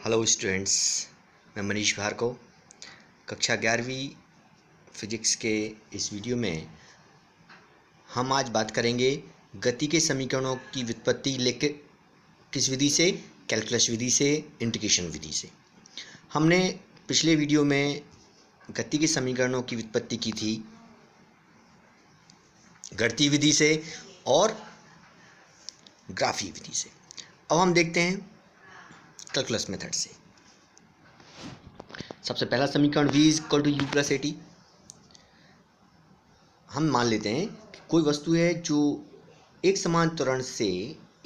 Hello students, मैं मनीष भार्गव। कक्षा 11वीं फिजिक्स के इस वीडियो में हम आज बात करेंगे गति के समीकरणों की व्युत्पत्ति लेके किस विधि से, कैलकुलस विधि से, इंटीग्रेशन विधि से। हमने पिछले वीडियो में गति के समीकरणों की व्युत्पत्ति की थी गणितीय विधि से और ग्राफीय विधि से। अब हम देखते हैं कैलकुलस मेथड से। सबसे पहला समीकरण v equal to u plus a t. हम मान लेते हैं कि कोई वस्तु है जो एक समान त्वरण से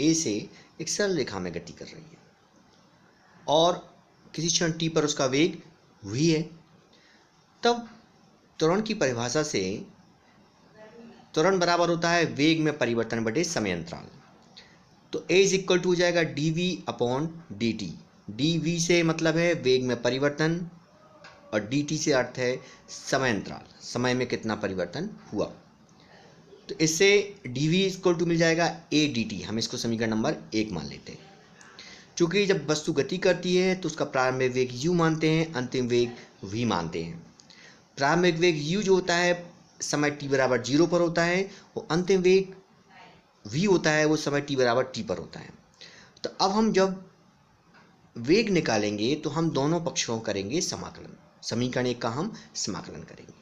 a से एक सरल रेखा में गति कर रही है और किसी क्षण t पर उसका वेग v है। तब त्वरण की परिभाषा से त्वरण बराबर होता है वेग में परिवर्तन बटे समय अंतराल। तो a इज इक्वल टू हो जाएगा dv अपॉन dt। dv से मतलब है वेग में परिवर्तन और dt से अर्थ है समय अंतराल, समय में कितना परिवर्तन हुआ। तो इससे dv इक्वल टू मिल जाएगा a dt। हम इसको समीकरण नंबर 1 मान लेते हैं। चूंकि जब वस्तु गति करती है तो उसका प्रारंभिक वेग u मानते हैं, अंतिम वेग v मानते हैं। प्रारंभिक वेग u जो होता है समय t बराबर 0 पर होता है और अंतिम वेग v होता है वो समय t बराबर t पर होता है। तो अब हम जब वेग निकालेंगे तो हम दोनों पक्षों करेंगे समाकलन। समीकरण 1 का हम समाकलन करेंगे।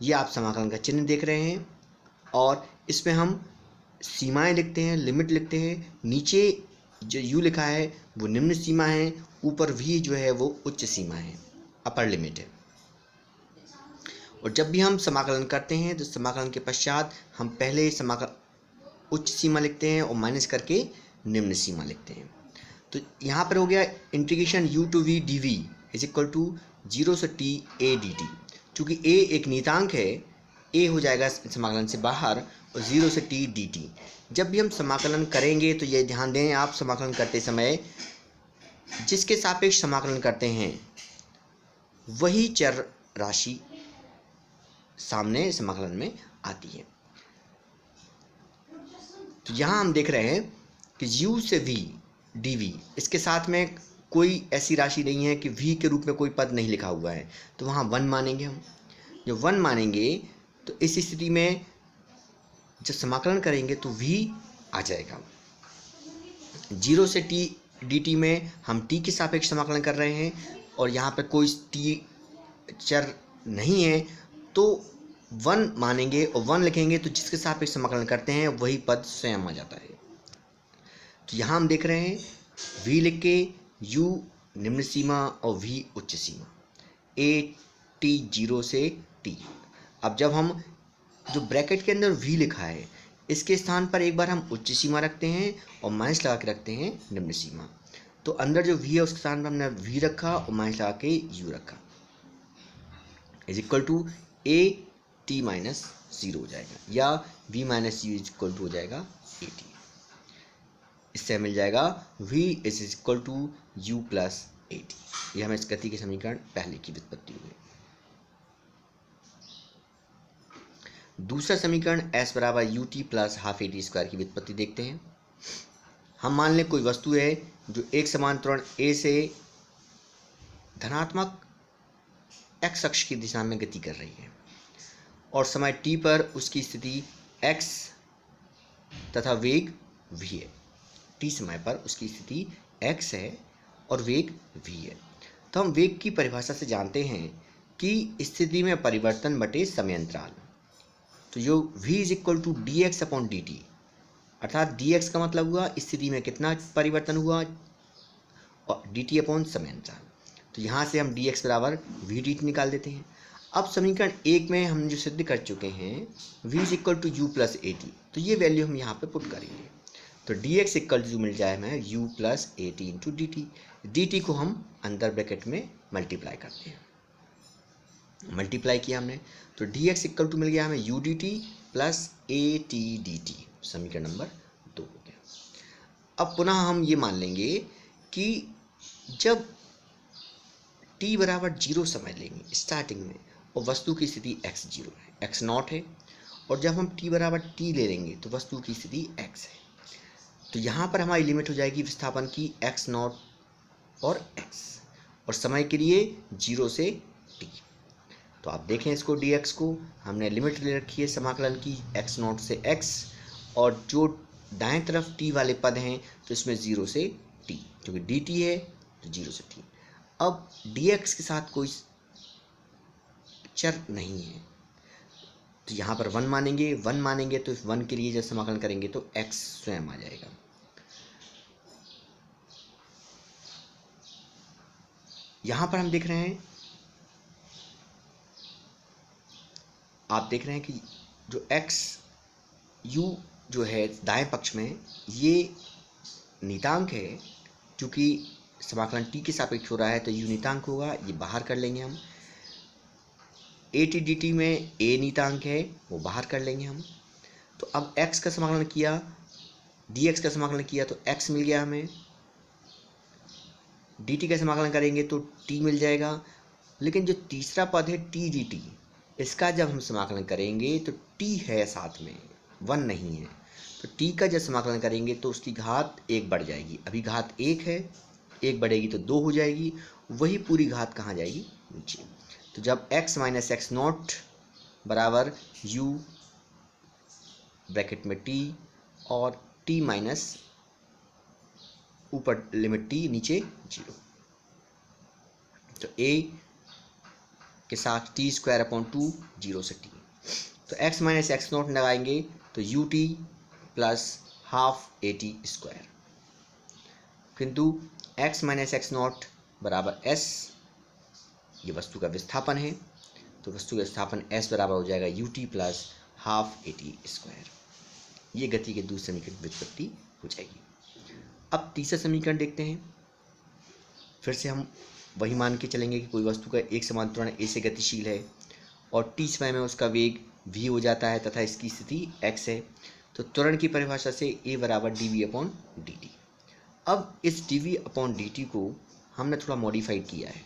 ये आप समाकलन का चिन्ह देख रहे हैं और इसमें हम सीमाएं लिखते हैं, लिमिट लिखते हैं। नीचे जो u लिखा है वो निम्न सीमा है, ऊपर v जो है वो उच्च सीमा है, अपर लिमिट है। और जब भी हम समाकलन करते हैं तो समाकलन के पश्चात हम पहले समाकलन उच्च सीमा लिखते हैं और माइनस करके निम्न सीमा लिखते हैं। तो यहाँ पर हो गया integration u to v dv is equal to 0 से t a dt। चूँकि a एक नियतांक है, a हो जाएगा समाकलन से बाहर और 0 से t dt। जब भी हम समाकलन करेंगे तो ये ध्यान दें, आप समाकलन करते समय जिसके सापेक्ष समाकलन करते हैं वही चर राशि सामने समाकलन में आती है। तो यहाँ हम देख रहे हैं कि u से v dv, इसके साथ में कोई ऐसी राशि नहीं है कि v के रूप में कोई पद नहीं लिखा हुआ है, तो वहाँ 1 मानेंगे। हम जब 1 मानेंगे तो इस स्थिति में जब समाकलन करेंगे तो v आ जाएगा। 0 से t dt में हम t के सापेक्ष समाकलन कर रहे हैं और यहाँ पर कोई t चर नहीं है तो 1 मानेंगे और 1 लिखेंगे तो जिसके सापेक्ष समाकलन करते हैं वही पद स्वयं आ जाता है। तो यहाँ हम देख रहे हैं v लिख के u निम्न सीमा और v उच्च सीमा, a t 0 से t। अब जब हम जो ब्रैकेट के अंदर v लिखा है इसके स्थान पर एक बार हम उच्च सीमा रखते हैं और माइनस लगा के रखते हैं निम्न सीमा। तो अंदर जो v है उसके स्थान पर हमने v रखा और माइनस लगा के u रखा, is equal to a t minus 0 हो जाएगा या v minus u is equal to हो जाएगा a t। इससे मिल जाएगा v is equal to u plus a t. यह हमें इस गति के समीकरण पहले की व्युत्पत्ति हुई। दूसरा समीकरण s बराबर u t plus half a t square की व्युत्पत्ति देखते हैं। हम मान लें कोई वस्तु है जो एक समान त्वरण a से धनात्मक x अक्ष की दिशा में गति कर रही है और समय t पर उसकी स्थिति x तथा वेग v है। t समय पर उसकी स्थिति x है और वेग v है। तो हम वेग की परिभाषा से जानते हैं कि स्थिति में परिवर्तन बटे समय अंतराल। तो जो v is equal to d x upon d t, अर्थात dx का मतलब हुआ स्थिति में कितना परिवर्तन हुआ और dt अपॉन समय अंतराल। तो यहाँ से हम dx बराबर v dt निकाल देते हैं। अब समीकरण 1 में हम जो सिद्ध कर चुके हैं v is equal to u plus a t, तो ये वैल्यू हम यहाँ पे पुट करेंगे। तो dx इक्वल टू मिल जाए हमें u plus a T into D T. D T को हम अंदर ब्रैकेट में मल्टीप्लाई करते हैं। मल्टीप्लाई किया हमने तो dx इक्वल टू मिल गया हमें u D T plus a T D T. समीकरण नंबर 2 हो गया। अब पुनः हम ये मान लेंगे कि जब t बराबर 0 समय लेंगे स्टार्टिंग में और वस्तु की स्थिति x0 है, x0 है, और जब हम t बराबर t ले लेंगे तो वस्तु की स्थिति x है। तो यहाँ पर हमारी लिमिट हो जाएगी विस्थापन की x0 और x, और समय के लिए 0 से t। तो आप देखें इसको dx को हमने लिमिट ले रखी है समाकलन की x0 से x, और जो दाएं तरफ t वाले पद हैं तो इसमें 0 से t, क्योंकि dt है तो 0 से t। अब dx के साथ कोई चर नहीं है तो यहाँ पर 1 मानेंगे, 1 मानेंगे तो इस 1 के लिए जब समाकलन करेंगे तो x स्वयं आ जाएगा। यहाँ पर हम देख रहे हैं, आप देख रहे हैं कि जो x u जो है दाएं पक्ष में, ये नियतांक है, क्योंकि समाकलन t के सापेक्ष हो रहा है तो u नियतांक होगा, ये बाहर कर लेंगे हम। at dt में a नियतांक है, वो बाहर कर लेंगे हम। तो अब x का समाकलन किया, dx का समाकलन किया तो x मिल गया हमें, dt का समाकलन करेंगे तो t मिल जाएगा। लेकिन जो तीसरा पद है t dt, इसका जब हम समाकलन करेंगे तो t है साथ में, 1 नहीं है, तो t का जब समाकलन करेंगे तो उसकी घात 1 बढ़ जाएगी। अभी घात 1 है, 1 बढ़ेगी तो 2 हो जाएगी, वही पूरी घात कहाँ जाएगी? नीचे। तो जब x माइनस एक्स नॉट बराबर u ब्रैकेट में t और t माइनस ऊपर लिमिट t नीचे 0, तो a के साथ टी स्क्वायर अपॉन 2 0 से t, तो x माइनस एक्स नॉट लगाएंगे तो you t plus half a t square, किंतु x माइनस एक्स नॉट बराबर s, ये वस्तु का विस्थापन है, तो वस्तु का विस्थापन s बराबर हो जाएगा you t plus half a t square. ये गति के दूसरे समीकरण की व्युत्पत्ति हो जाएगी। अब तीसरा समीकरण देखते हैं। फिर से हम वही मान के चलेंगे कि कोई वस्तु का एक समान त्वरण a से गतिशील है और t समय में उसका वेग v हो जाता है तथा इसकी स्थिति x है, तो त्वरण की परिभाषा से a बराबर dv अपॉन dt। अब इस dv अपॉन dt को हमने थोड़ा मॉडिफाइड किया है,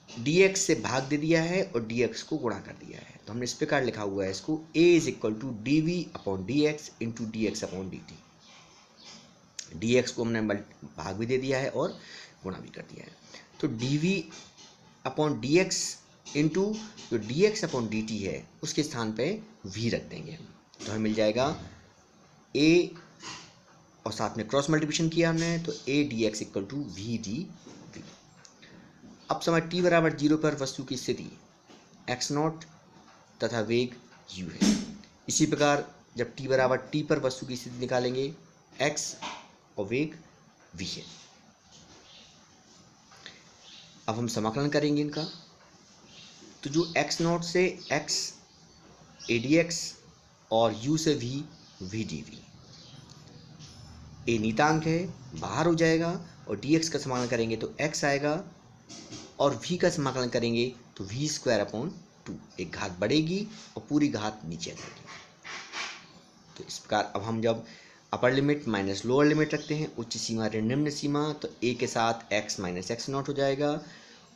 dx से भाग दे दिया है और dx को गुणा कर दिया है, तो हमने इस प्रकार लिखा हुआ है इसको a is equal to dv upon dx into dx upon dt। dx को हमने भाग भी दे दिया है और गुणा भी कर दिया है, तो dv अपॉन dx इंटू जो dx अपॉन dt है उसके स्थान पे v रख देंगे हम, तो हमें मिल जाएगा a और साथ में क्रॉस मल्टीप्लिकेशन किया हमने तो a dx equal to v dv। अब समय t बराबर 0 पर वस्तु की स्थिति x नॉट तथा वेग u है। इसी प्रकार जब t बराबर t पर वस्तु की स्थिति निकालेंगे x और वेग v है। अब हम समाकलन करेंगे इनका, तो जो x नॉट से x a dx और u से v v dv, a नियतांक है बाहर हो जाएगा और dx का समाकलन करेंगे तो x आएगा और v का समाकलन करेंगे तो v स्क्वायर अपॉन 2, एक घात बढ़ेगी और पूरी घात नीचे आ जाएगी। तो इस प्रकार अब हम जब upper limit minus lower limit रखते हैं, उच्च सीमा ऋण निम्न सीमा, तो a के साथ x माइनस एक्स नॉट हो जाएगा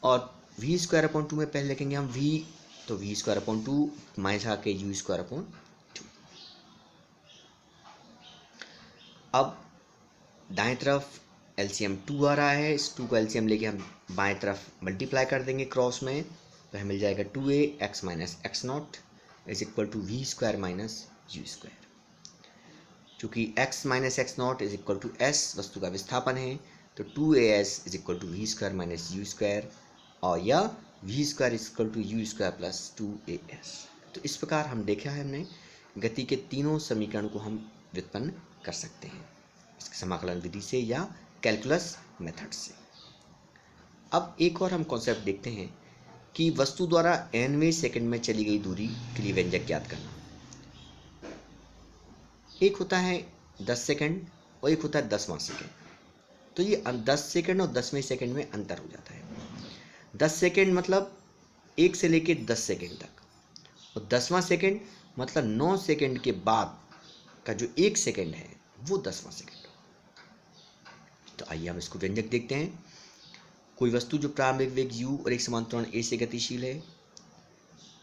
और v स्क्वायर अपॉन 2 में पहले लिखेंगे हम v, तो v स्क्वायर अपॉन 2 माइनस आके u स्क्वायर अपॉन 2। अब दाएं तरफ एलसीएम 2 आ रहा है, इस 2 का एलसीएम लेके हम बाएं तरफ मल्टीप्लाई कर देंगे क्रॉस में, तो हमें मिल जाएगा 2a x minus x not is equal to v square minus u square. चूँकि x minus x not is equal to s वस्तु का विस्थापन है, तो 2as is equal to v square minus u square, और या v square is equal to u square plus 2as। तो इस प्रकार हम देखा है हमने गति के तीनों समीकरण को हम व्युत्पन्न कर सकते हैं इसके समाकलन विधि से या कैलकुलस मेथड से। अब एक और हम कॉन्सेप्ट देखते हैं कि वस्तु द्वारा nवें सेकंड में चली गई दूरी के लिए व्यंजक ज्ञात करना। एक होता है 10 सेकंड और एक होता है 10वां सेकंड, तो ये 10 सेकंड और 10वें सेकंड में अंतर हो जाता है। 10 सेकंड मतलब 1 से लेके 10 सेकंड तक, और 10वां सेकंड मतलब 9 सेकंड के बाद का जो 1 सेकंड है वो 10वां सेकंड। तो आइए हम इसको व्यंजक देखते हैं। कोई वस्तु जो प्रारंभिक वेग u और एक समान त्वरण a से गतिशील है,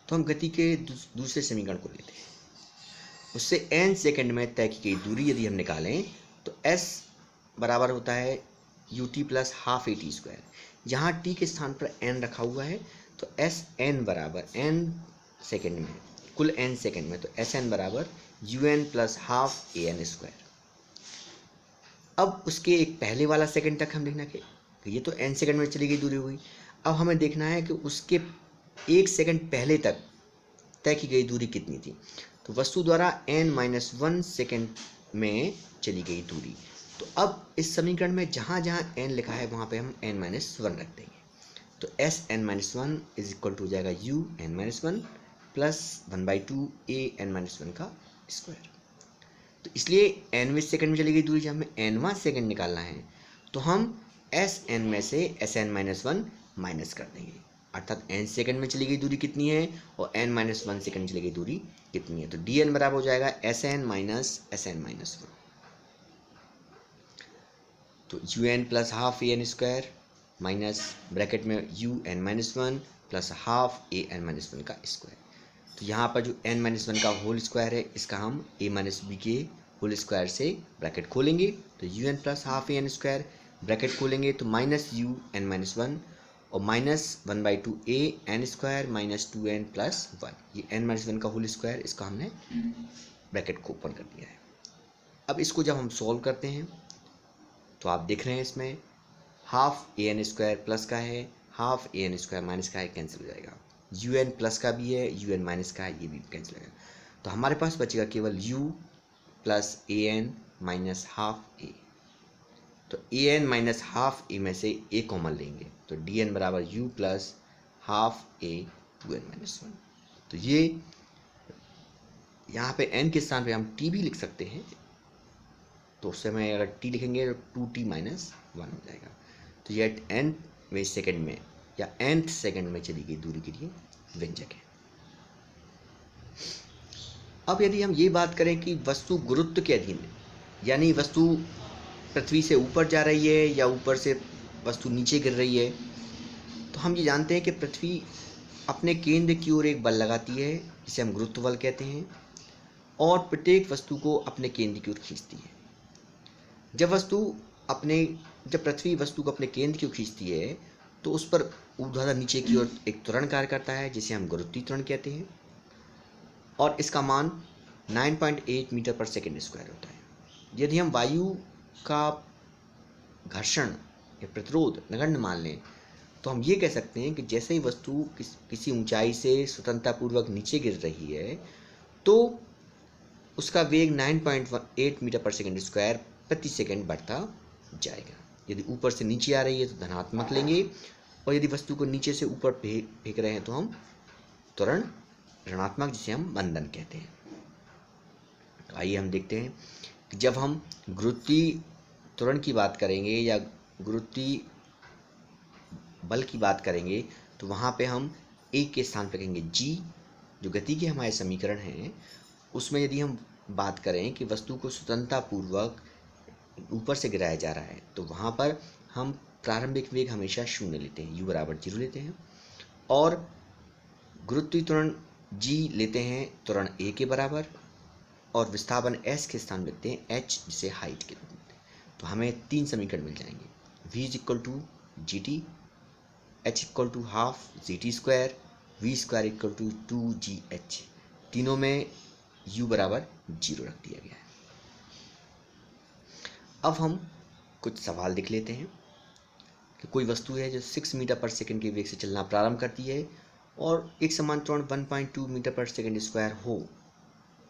तो हम गति के दूसरे समीकरण को लेते हैं, उससे n सेकंड में तय की गई दूरी यदि हम निकालें तो s बराबर होता है u t plus half a t square. यहाँ टी के स्थान पर एन रखा हुआ है, तो एस एन बराबर एन सेकेंड में, कुल एन सेकेंड में, तो एस एन बराबर u n plus half a n square. अब उसके एक पहले वाला सेकंड तक हम देखना कि ये तो एन सेकंड में चली गई दूरी हुई। अब हमें देखना है कि उसके एक सेकंड पहले तक तय की गई दूरी कितनी थी। तो वस्तु द्वारा n-1 सेकंड में चली गई दूरी। तो अब इस समीकरण में जहाँ जहाँ n लिखा है वहाँ पे हम n-1 रख देंगे। तो S n-1 is equal to हो जाएगा u n-1 plus 1/2 a n-1 का स्क्वायर। तो इसलिए nवें सेकंड में चली गई दूरी, जब हमें nवां सेकंड निकालना है तो हम एस एन में से एस n-1 माइनस कर देंगे, अर्थात n सेकंड में चली गई दूरी कितनी है और n-1 सेकंड में चली गई दूरी कितनी है। तो dn बराबर हो जाएगा Sn माइनस Sn-1। तो un plus half a n square minus bracket में un-1 प्लस हाफ an-1 का स्क्वायर। तो यहाँ पर जो n-1 का होल स्क्वायर है इसका हम a-b के होल स्क्वायर से ब्रैकेट खोलेंगे, तो un plus half a n square bracket खोलेंगे तो माइनस un-1 और minus 1/2 a n square minus 2n plus 1, ये n-1 का होल स्क्वायर, इसका हमने ब्रैकेट को ओपन कर दिया है। अब इसको जब हम सॉल्व करते हैं तो आप देख रहे हैं इसमें half a n square plus का है, half a n square minus का है, कैंसिल हो जाएगा। यू एन प्लस का भी है, यू एन माइनस का है, ये भी कैंसिल हो जाएगा। तो हमारे पास बचेगा केवल u plus A N minus half ए। तो ए एन माइनस हाफ ए में से ए कॉमन लेंगे, तो डी एन बराबर you plus half A 2n-1। तो ये यहाँ पे n के स्थान पे हम t भी लिख सकते हैं, तो उस समय अगर t लिखेंगे तो 2t माइनस 1 हो जाएगा। तो ये nवें सेकंड में या nth सेकंड में चली गई दूरी के लिए व्यंजक है। अब यदि हम ये बात करें कि वस्तु गुरुत्व के अधीन है, यानी वस्तु पृथ्वी से ऊपर जा रही है या ऊपर से वस्तु नीचे गिर रही है, तो हम ये जानते हैं कि पृथ्वी अपने केंद्र की ओर एक बल लगाती है जिसे हम गुरुत्व बल कहते हैं, और प्रत्येक वस्तु को अपने केंद्र की ओर खींचती है। जब पृथ्वी वस्तु को अपने केंद्र की ओर खींचती है तो उस पर ऊर्ध्वाधर नीचे की ओर एक त्वरण कार्य करता है जिसे हम गुरुत्वीय त्वरण कहते हैं, और इसका मान 9.8 मीटर पर सेकेंड स्क्वायर होता है। यदि हम वायु का घर्षण या प्रतिरोध नगण्य मान लें तो हम ये कह सकते हैं कि जैसे ही वस्तु किसी ऊंचाई से स्वतंत्रतापूर्वक नीचे गिर रही है तो उसका वेग 9.8 मीटर पर सेकेंड स्क्वायर प्रति सेकंड बढ़ता जाएगा। यदि ऊपर से नीचे आ रही है तो धनात्मक लेंगे, और यदि वस्तु को नीचे से ऊपर फेंक रहे हैं तो हम त्वरण ऋणात्मक, जिसे हम मंदन कहते हैं। तो आइए हम देखते हैं कि जब हम गुरुत्वीय त्वरण की बात करेंगे या गुरुत्वीय बल की बात करेंगे तो वहाँ पे हम एक के स्थान पर कहेंगे g, जो गति के हमारे समीकरण हैं उसमें यदि हम बात करें कि वस्तु को स्वतंत्रतापूर्वक ऊपर से गिराया जा रहा है तो वहाँ पर हम प्रारंभिक वेग हमेशा 0 लेते हैं, u बराबर 0 लेते हैं, और गुरुत्वीय त्वरण g लेते हैं त्वरण a के बराबर, और विस्थापन s के स्थान लिखते हैं h, जिसे हाइट के रूप में। तो हमें 3 समीकरण मिल जाएंगे, v is equal to g t, h equal to half g t square, v square equal to 2gh। तीनों में u बराबर 0 रख दिया गया है। अब हम कुछ सवाल देख लेते हैं कि कोई वस्तु है जो 6 मीटर पर सेकंड के वेग से चलना प्रारंभ करती है और एक समान त्वरण 1.2 मीटर पर सेकंड स्क्वायर हो,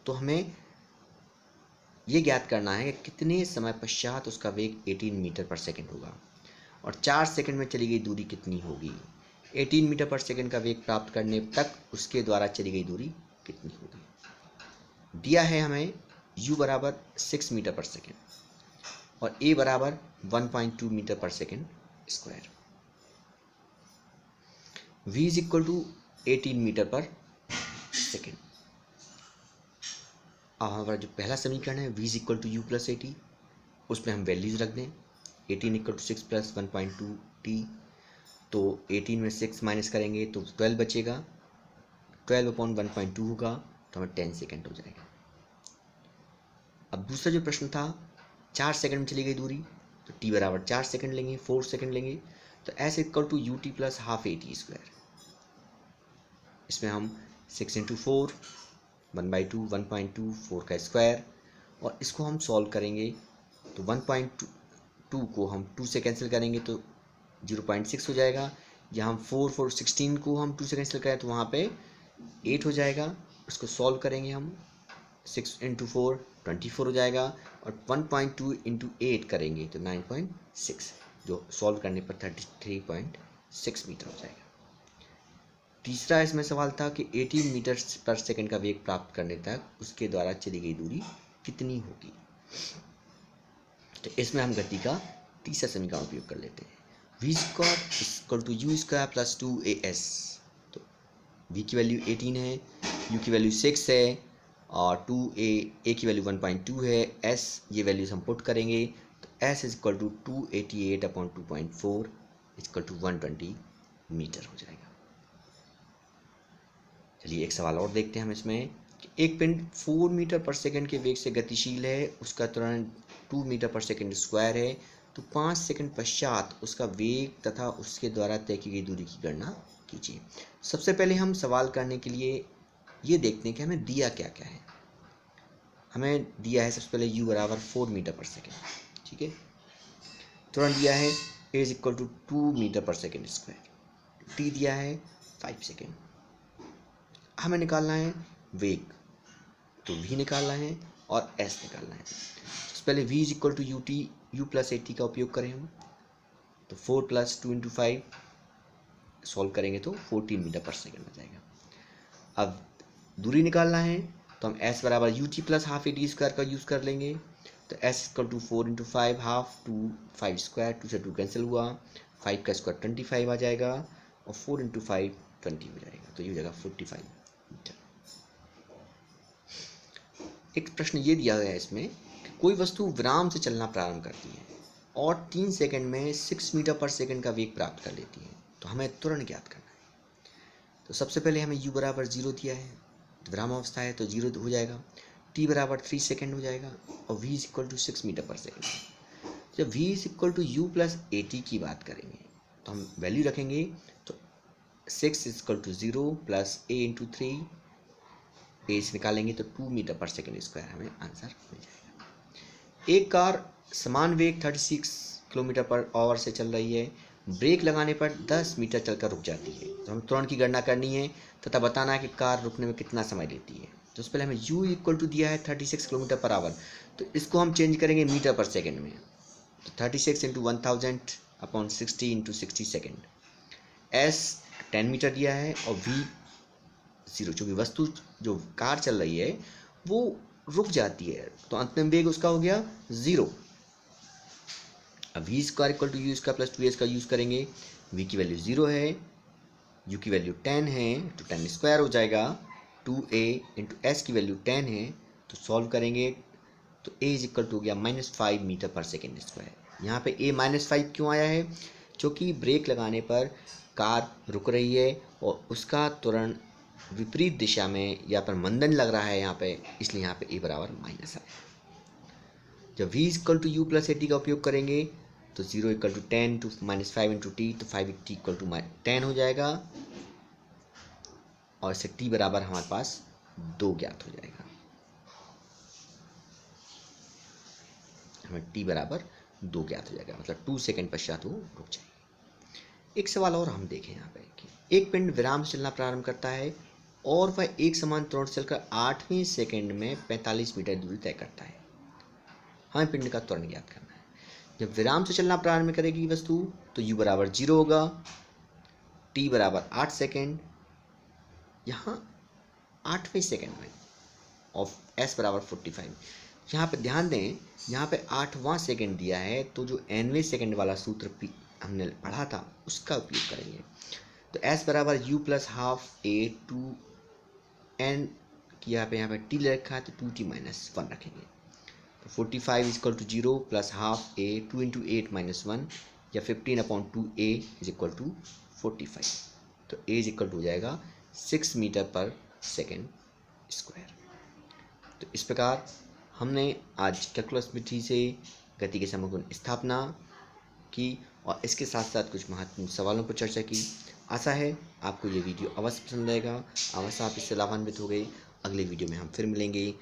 तो हमें ये ज्ञात करना है कि कितने समय पश्चात उसका वेग 18 मीटर पर सेकंड होगा और 4 सेकंड में चली गई दूरी कितनी होगी। 18 मीटर पर सेकंड का वेग प्राप्त करने तक उसके द्वारा चली गई दूरी कितनी होगी। दिया है हमें u बराबर 6 मीटर पर सेकंड और a बराबर 1.2 मीटर पर second square. v is equal to 18 metre पर सेकंड। अब हमारा जो पहला समीकरण है v is equal to u plus 80, उसमें हम वैल्यूज रख दें। 18 इक्वल टू 6 प्लस 1.2 t, तो 18 में 6 माइनस करेंगे तो 12 बचेगा, 12 अपॉन 1.2 होगा तो हमें 10 सेकंड हो जाएगा। अब दूसरा जो प्रश्न था 4 सेकंड में चली गई दूरी, तो t बराबर 4 सेकंड लेंगे, 4 सेकंड लेंगे, तो s equal to u t plus half a t square. इसमें हम 6 इंटू 4 1/2 1.2 4 का स्क्वायर, और इसको हम सॉल्व करेंगे तो 1.2 को हम 2 से कैंसिल करेंगे तो 0.6 हो जाएगा। या हम 4 16 को हम 2 से कैंसिल करें तो वहाँ पे 8 हो जाएगा। उसको सॉल्व करेंगे हम, 6 इंटू 4 24 हो जाएगा, और 1.2 इंटू 8 करेंगे तो 9.6, जो सॉल्व करने पर 33.6 मीटर हो जाएगा। तीसरा इसमें सवाल था कि 18 मीटर पर सेकंड का वेग प्राप्त करने तक उसके द्वारा चली गई दूरी कितनी होगी। तो इसमें हम गति का तीसरा समीकरण उपयोग कर लेते हैं, v square equal to u square plus 2as। तो v की वैल्यू 18 है, u की वैल्यू 6 है, और 2a की वैल्यू 1.2 है, s ये वैल्यूज हम पुट करेंगे तो s is equal to 288/2.4 equal to 120 metre हो जाएगा। चलिए एक सवाल और देखते हैं हम इसमें कि एक पिंड 4 मीटर पर सेकंड के वेग से गतिशील है, उसका त्वरण 2 मीटर पर सेकंड स्क्वायर है, तो 5 सेकंड पश्चात उसका वेग तथा उसके द्वारा तय की गई दूरी की गणना कीजिए। सबसे पहले हम सवाल करने के लिए ये देखते हैं कि हमें दिया क्या क्या है। हमें दिया है सबसे पहले u बराबर 4 मीटर पर सेकेंड, ठीक है। त्वरण दिया है a is equal to 2 metre पर सेकेंड स्क्वायर, t दिया है 5 सेकेंड। हमें निकालना है वेग, तो v निकालना है और s निकालना है। सबसे पहले v is equal to u t, u plus a t का उपयोग करें हम, तो 4 प्लस 2 इंटू 5 सॉल्व करेंगे तो 14 मीटर पर सेकेंड हो जाएगा। अब दूरी निकालना है तो हम s बराबर u t plus half a t square का यूज़ कर लेंगे, तो s equal to 4 into 5 half 2 5 स्क्वायर, 2 से 2 कैंसिल हुआ, 5 का स्क्वायर 25 आ जाएगा, और 4 इंटू 5 20 हो जाएगा, तो ये हो जाएगा 45 मीटर। एक प्रश्न ये दिया गया है इसमें कि कोई वस्तु विराम से चलना प्रारंभ करती है और 3 सेकंड में 6 मीटर पर सेकंड का वेग प्राप्त कर लेती है, तो हमें त्वरण ज्ञात करना है। तो सबसे पहले हमें u बराबर 0 दिया है, तो विराम अवस्था है तो 0 हो जाएगा, t बराबर 3 सेकेंड हो जाएगा, और v is equal to 6 metre पर सेकेंड। जब v is equal to u plus a t की बात करेंगे तो हम वैल्यू रखेंगे, तो 6 is equal to 0 plus a into 3, a से निकालेंगे तो 2 मीटर पर सेकेंड स्क्वायर हमें आंसर मिल जाएगा। एक कार समान वेग 36 किलोमीटर पर आवर से चल रही है, ब्रेक लगाने पर 10 मीटर चलकर रुक जाती है, तो हम त्वरण की गणना करनी है तथा बताना है कि कार रुकने में कितना समय लेती है। तो उससे पहले हमें u इक्वल टू दिया है 36 किलोमीटर पर आवर, तो इसको हम चेंज करेंगे मीटर पर सेकेंड में, तो 36 into 1000/60 into 60 second. s 10 metre दिया है और v 0, जो भी वस्तु जो कार चल रही है वो रुक जाती है, तो अंतिम वेग उसका हो गया 0। अब v square equal to u square plus 2s का यूज़ करेंगे, v की वैल्यू 0 है, u की वैल्यू 10 है, तो 10 स्क्वायर हो जाएगा, 2a इंटू एस की वैल्यू 10 है, तो सॉल्व करेंगे तो a इज इक्वल टू हो गया -5 मीटर पर सेकेंड स्क्वायर। यहाँ पे a -5 क्यों आया है, क्योंकि ब्रेक लगाने पर कार रुक रही है और उसका त्वरण विपरीत दिशा में या पर मंदन लग रहा है यहाँ पे, इसलिए यहाँ पे a बराबर माइनस आया। जब v equal to u plus a t का उपयोग करेंगे तो 0 equal to 10 to -5 into t, तो 5 इक्वल टू 10 हो जाएगा, और इससे t बराबर हमारे पास 2 ज्ञात हो जाएगा। हमें t बराबर 2 ज्ञात हो जाएगा, मतलब 2 सेकेंड पश्चात वो रुक जाएगी। एक सवाल और हम देखें यहाँ पे कि एक पिंड विराम से चलना प्रारंभ करता है और वह एक समान त्वरण से चलकर 8वें सेकेंड में 45 मीटर दूरी तय करता है। हमें पिंड का त्वरण ज्ञात करना है। जब विराम से चलना प्रारंभ करेगी वस्तु तो u बराबर 0 होगा, t बराबर 8 सेकेंड, यहाँ 8वें सेकेंड में, और s बराबर 45। यहाँ पे ध्यान दें, यहाँ पे 8वां सेकेंड दिया है, तो जो nवें सेकेंड वाला सूत्र हमने पढ़ा था उसका उपयोग करेंगे। तो s बराबर u plus half a 2n की यहाँ पे t ले रखा है, तो 2t माइनस 1 रखेंगे, तो 45 is equal to 0 plus half a 2 into 8 minus 1, या 15/2a इज इक्वल टू 45, तो a इज इक्वल टू हो जाएगा 6 मीटर पर सेकेंड स्क्वायर। तो इस प्रकार हमने आज कैलकुलस विधि से गति के समगुण स्थापना की और इसके साथ साथ कुछ महत्वपूर्ण सवालों पर चर्चा की। आशा है आपको ये वीडियो अवश्य पसंद आएगा, अवश्य आप इससे लाभान्वित हो गए। अगले वीडियो में हम फिर मिलेंगे।